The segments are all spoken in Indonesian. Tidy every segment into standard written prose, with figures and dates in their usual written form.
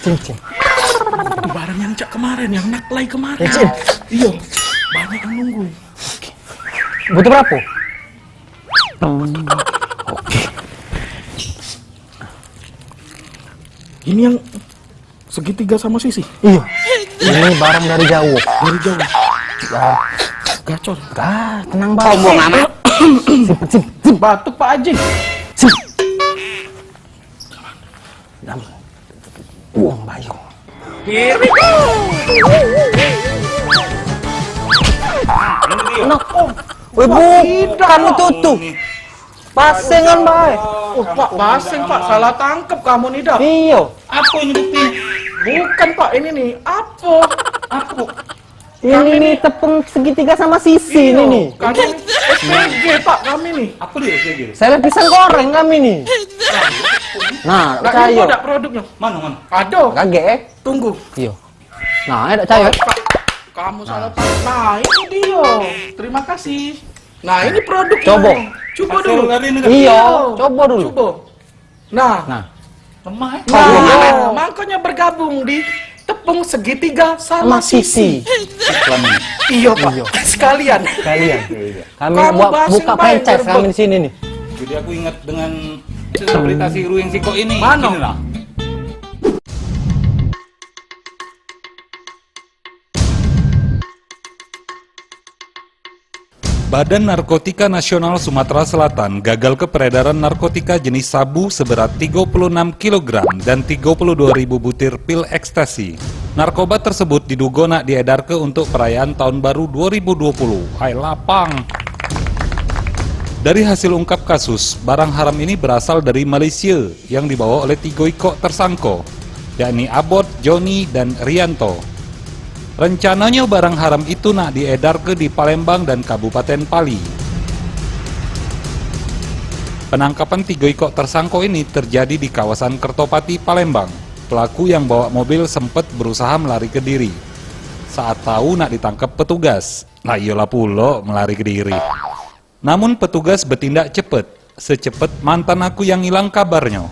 Cincin. Barang yang cak kemarin, yang naklai kemarin. Cincin. Iya, banyak yang nunggu. Butuh berapa? Oke. Ini yang segitiga sama sisi. Iya. Ini barang dari jauh. Dari jauh. Wah, Gacor. tenang banget. Sombong amat. Sip. Batuk Pak Haji. Sip. Uang bayu. Here we go. Enak. Weh, bukan itu tuh. Pasengan baik. Oh Pak, baseng Pak, salah tangkep kamu nih dah. Iya. Apa ini bukti? Bukan Pak, ini nih, apa? Apa? Ini nih tepung segitiga sama sisi ini nih. Kami SPG Pak, kami nih. Apa dia SPG? Saya lihat pisang goreng kami nih. Nah, Nggak cayo. ada produknya. Mana? Ada. Kaget. Tunggu. Iya. Nah, ada cayo. Pak, kamu salah tangkep. Nah, ini dia. Terima kasih. Nah, ini produknya. Coba. Coba Hasil dulu. dari ini. Iya, coba dulu. Coba. Nah, Lemah ya? nah, makanya bergabung di tepung segitiga sama Sama sisi. Iklan ini. Iya Pak, sekalian. Kalian. Kami Kamu buat basing buka baik, franchise gerbek. kami di sini nih. Jadi aku ingat dengan berita si Ruing Siko ini. Mana? Inilah. Badan Narkotika Nasional Sumatera Selatan gagal ke peredaran narkotika jenis sabu seberat 36 kg dan 32.000 butir pil ekstasi. Narkoba tersebut diduga nak diedarke untuk perayaan Tahun Baru 2020. Hai lapang! Dari hasil ungkap kasus, barang haram ini berasal dari Malaysia yang dibawa oleh 3 ikok tersangka, yakni Abot, Joni, dan Rianto. Rencananya barang haram itu nak diedarke di Palembang dan Kabupaten Pali. Penangkapan 3 ikok tersangka ini terjadi di kawasan Kertopati, Palembang. Pelaku yang bawa mobil sempat berusaha melari ke diri. Saat tahu nak ditangkap petugas, nah iyalah pulo melari ke diri. Namun petugas bertindak cepat, secepat mantan aku yang hilang kabarnya.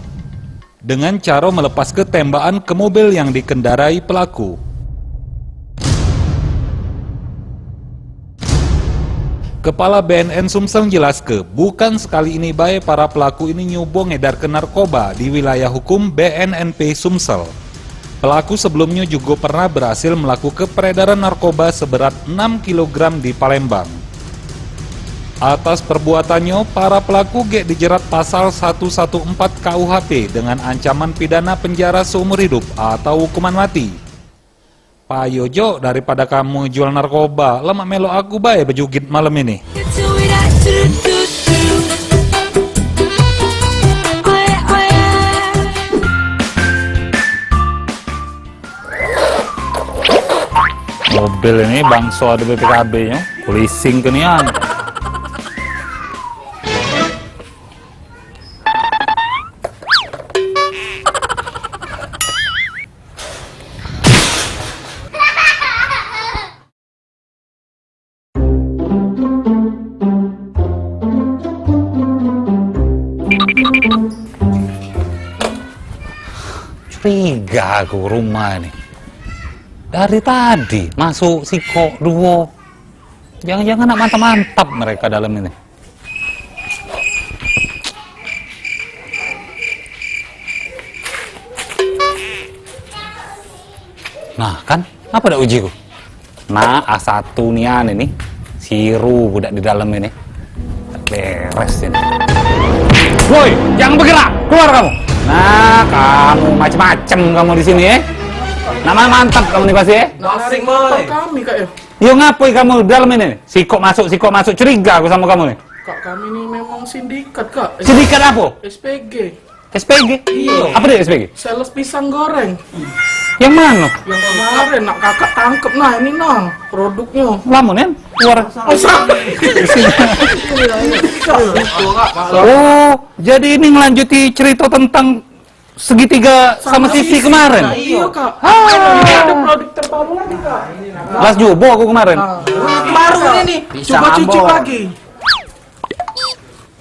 Dengan cara melepas tembakan ke mobil yang dikendarai pelaku. Kepala BNN Sumsel jelaskan, bukan sekali ini baik para pelaku ini nyoba ngedarkan narkoba di wilayah hukum BNNP Sumsel. Pelaku sebelumnya juga pernah berhasil melakukan peredaran narkoba seberat 6 kg di Palembang. Atas perbuatannya, para pelaku dijerat pasal 114 KUHP dengan ancaman pidana penjara seumur hidup atau hukuman mati. Pak Yojo, daripada kamu jual narkoba, lama melo aku bae bejugit malam ini. Mobil ini bangso ada BPKB-nya, policing kenian. Curiga aku rumah ini. Dari tadi masuk Siko Duo. Jangan-jangan nak mantap-mantap mereka dalam ini. Nah kan, apa dah ujiku? Nah A1 nian ini, siru budak di dalam ini. Beres ini. Woi, jangan bergerak, keluar kamu. Nah, kamu macem-macem kamu di sini ya. Nama mantap kamu nih pasti ya. Narik motor kami Kak ya. Yo ngapoi kamu di dalam ini? Sikok masuk, curiga aku sama kamu nih. Kak, kami ini memang sindikat Kak. Sindikat apa? SPG. SPG? Iya. Apa dia SPG? Sales pisang goreng. Yang mana? Yang kemarin nak kakak tangkep, nah ini nah produknya. Lamun kan? Keluar. Oh, jadi ini ngelanjuti cerita tentang segitiga sama Sisi kemarin. Nah, iya kak. Ini ada produk terbaru lagi kak. Las Jubo aku kemarin. Baru ini nih. Coba cicip lagi.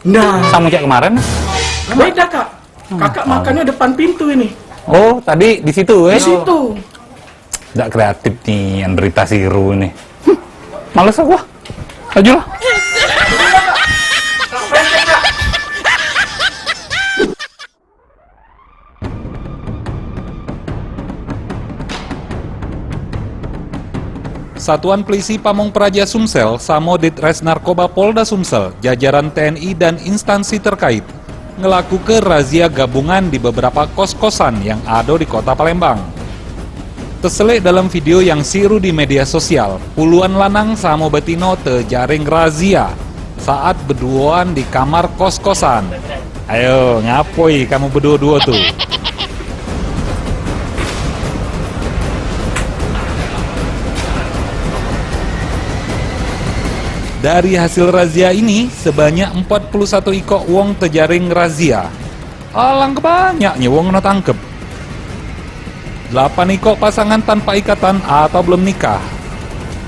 Nah, Sama kayak kemarin. beda kak. Kakak makannya depan pintu ini. Oh, tadi di situ Di situ. Nggak kreatif nih Andrita Siru ini. Males aku. Ajulah. Satuan Polisi Pamong Praja Sumsel, Samodit Res Narkoba Polda Sumsel, jajaran TNI dan instansi terkait ngelakukan razia gabungan di beberapa kos-kosan yang ada di kota Palembang. Terselik dalam video yang siru di media sosial, puluhan lanang sama betino terjaring razia saat berduaan di kamar kos-kosan. Ayo, ngapoi kamu berdua-dua tuh? Dari hasil razia ini, sebanyak 41 ikok wong terjaring razia. Alang banyaknya wong na tangkep. 8 ikok pasangan tanpa ikatan atau belum nikah.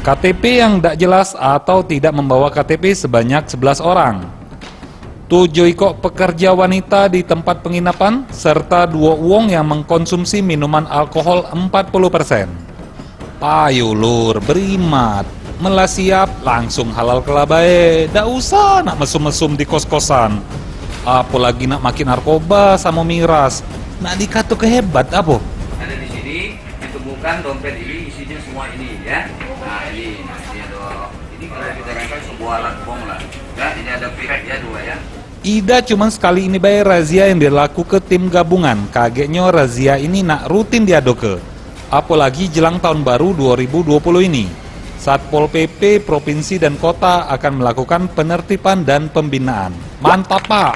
KTP yang tidak jelas atau tidak membawa KTP sebanyak 11 orang. 7 ikok pekerja wanita di tempat penginapan, serta 2 wong yang mengkonsumsi minuman alkohol 40%. Payu lur, berimat. Melas siap, langsung halal kelabae. Dak usah nak mesum-mesum di kos-kosan. Apalagi nak makin narkoba sama miras. Nak dikata kehebat apa? Ada di sini ditemukan dompet ini isinya semua ini ya. Nah ini ada. Ini kalau kita rangkai sebuah alat bom lah. Ya ini ada pihak ya 2 ya. Ida cuma sekali ini bayar razia yang dilakukan tim gabungan. Kagetnya razia ini nak rutin diadoke. Apalagi jelang tahun baru 2020 ini. Satpol PP, provinsi dan kota akan melakukan penertiban dan pembinaan. Mantap Pak!